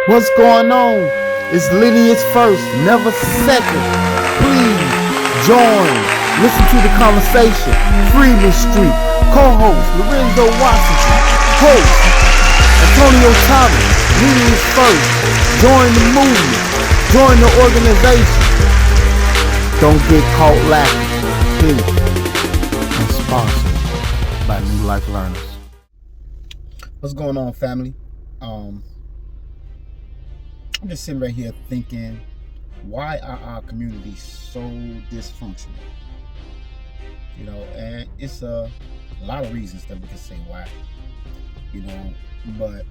What's going on? It's lineage first, never second. Please join. Listen to the conversation. Freeman Street. Co-host Lorenzo Washington. Host Antonio Thomas. Lineage first. Join the movement. Join the organization. Don't get caught lacking. Please. And sponsored by New Life Learners. What's going on, family? I'm just sitting right here thinking, why are our communities so dysfunctional? You know, and it's a lot of reasons that we can say why. You know, but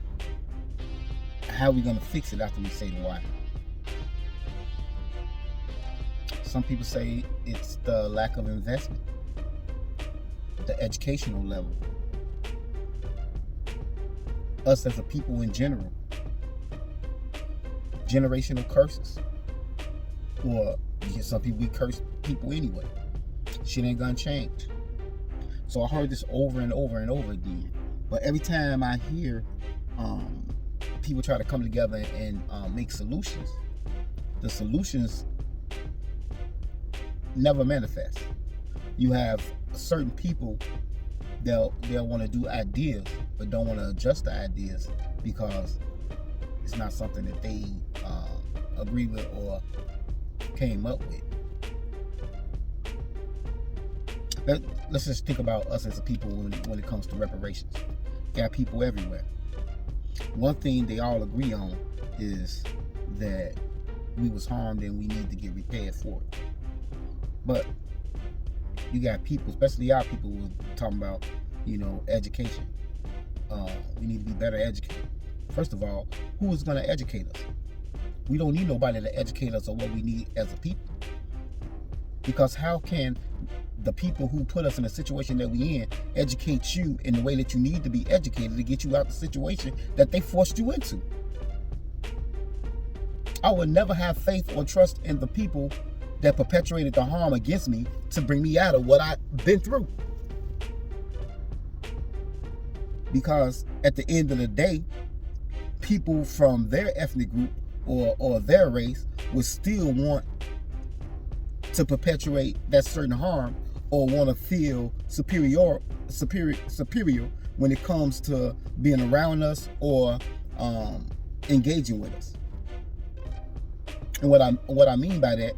how are we gonna fix it after we say the why? Some people say it's the lack of investment, the educational level, us as a people in general. Generational curses, or some people, we curse people anyway. Shit ain't gonna change. So I heard this over and over and over again. But every time I hear people try to come together and make solutions, the solutions never manifest. You have certain people, they'll want to do ideas, but don't want to adjust the ideas because it's not something that they agree with or came up with. Let's just think about us as a people when it comes to reparations. Got people everywhere. One thing they all agree on is that we was harmed and we need to get repaired for it. But you got people, especially our people, who are talking about, you know, education. We need to be better educated. First of all, who is going to educate us? We don't need nobody to educate us on what we need as a people. Because how can the people who put us in the situation that we in educate you in the way that you need to be educated to get you out the situation that they forced you into? I would never have faith or trust in the people that perpetuated the harm against me to bring me out of what I've been through. Because at the end of the day, people from their ethnic group or their race would still want to perpetuate that certain harm or want to feel superior when it comes to being around us or engaging with us. And what I mean by that,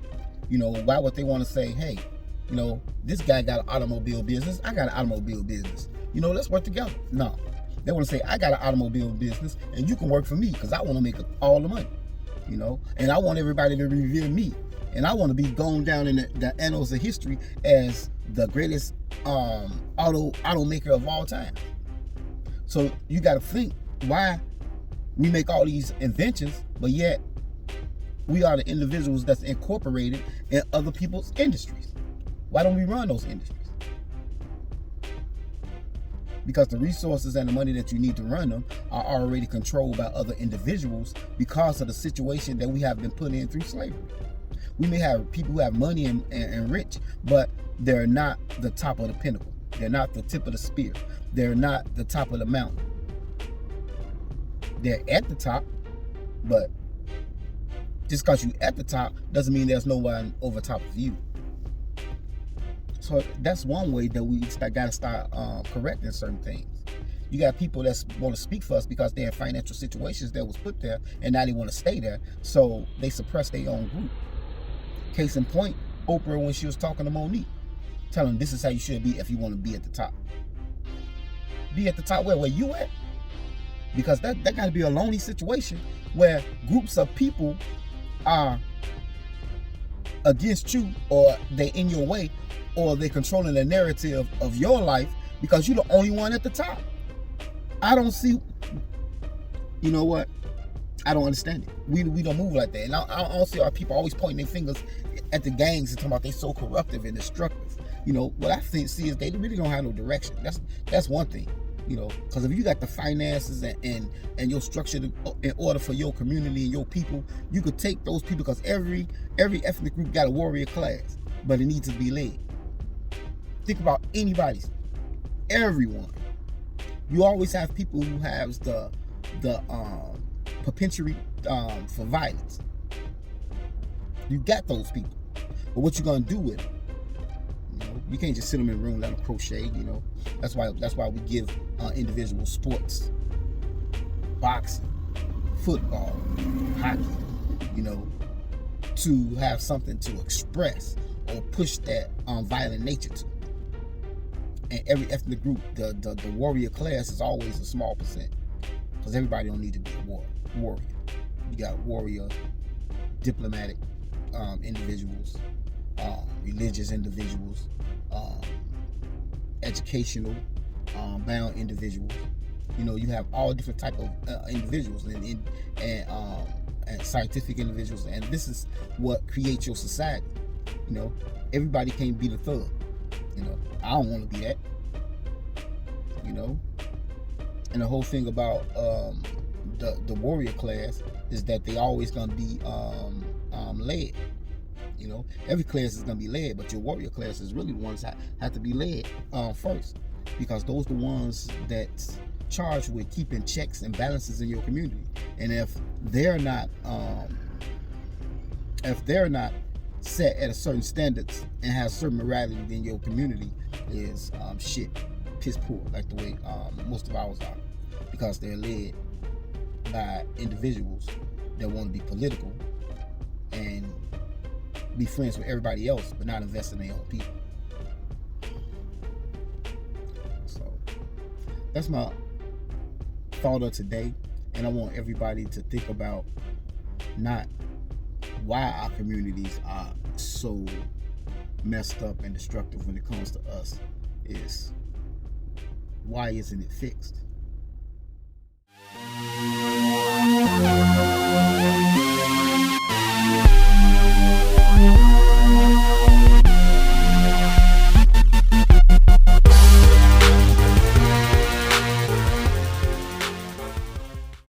you know, why would they want to say, hey, you know, this guy got an automobile business, I got an automobile business, you know, let's work together? No. They want to say, I got an automobile business and you can work for me because I want to make all the money, you know, and I want everybody to revere me. And I want to be going down in the annals of history as the greatest automaker of all time. So you got to think why we make all these inventions, but yet we are the individuals that's incorporated in other people's industries. Why don't we run those industries? Because the resources and the money that you need to run them are already controlled by other individuals because of the situation that we have been put in through slavery. We may have people who have money and rich, but they're not the top of the pinnacle. They're not the tip of the spear. They're not the top of the mountain. They're at the top, but just because you're at the top doesn't mean there's no one over top of you. So that's one way that we got to start correcting certain things. You got people that want to speak for us because they're in financial situations that was put there and now they want to stay there. So they suppress their own group. Case in point, Oprah, when she was talking to Monique, telling them this is how you should be if you want to be at the top. Be at the top where you at? Because that got to be a lonely situation where groups of people are against you, or they in your way, or they controlling the narrative of your life because you're the only one at the top. I don't see, you know what? I don't understand it. We don't move like that. And I don't see our people always pointing their fingers at the gangs and talking about they so corruptive and destructive. You know, what I see is they really don't have no direction. That's one thing. You know, because if you got the finances and your structure in order for your community and your people, you could take those people, because every ethnic group got a warrior class, but it needs to be led. Think about anybody's, everyone. You always have people who have the perpetuate for violence. You got those people, but what you gonna do with them? You know, you can't just sit them in a room, let them crochet. You know, that's why we give individual sports, boxing, football, hockey. You know, to have something to express or push that violent nature to. And every ethnic group, the warrior class is always a small percent, because everybody don't need to be a warrior. You got warrior, diplomatic individuals, religious individuals, educational bound individuals. You know, you have all different type of individuals and scientific individuals, and this is what creates your society. You know, everybody can't be the thug. You know, I don't want to be that. You know, and the whole thing about the warrior class is that they always gonna be led. You know, every class is gonna be led, but your warrior class is really the ones that have to be led first, because those are the ones that's charged with keeping checks and balances in your community. And if they're not set at a certain standards and have certain morality, then your community is piss poor, like the way most of ours are, because they're led by individuals that want to be political and be friends with everybody else, but not invest in their own people. So that's my thought of today, and I want everybody to think about not why our communities are so messed up and destructive when it comes to us, is why isn't it fixed?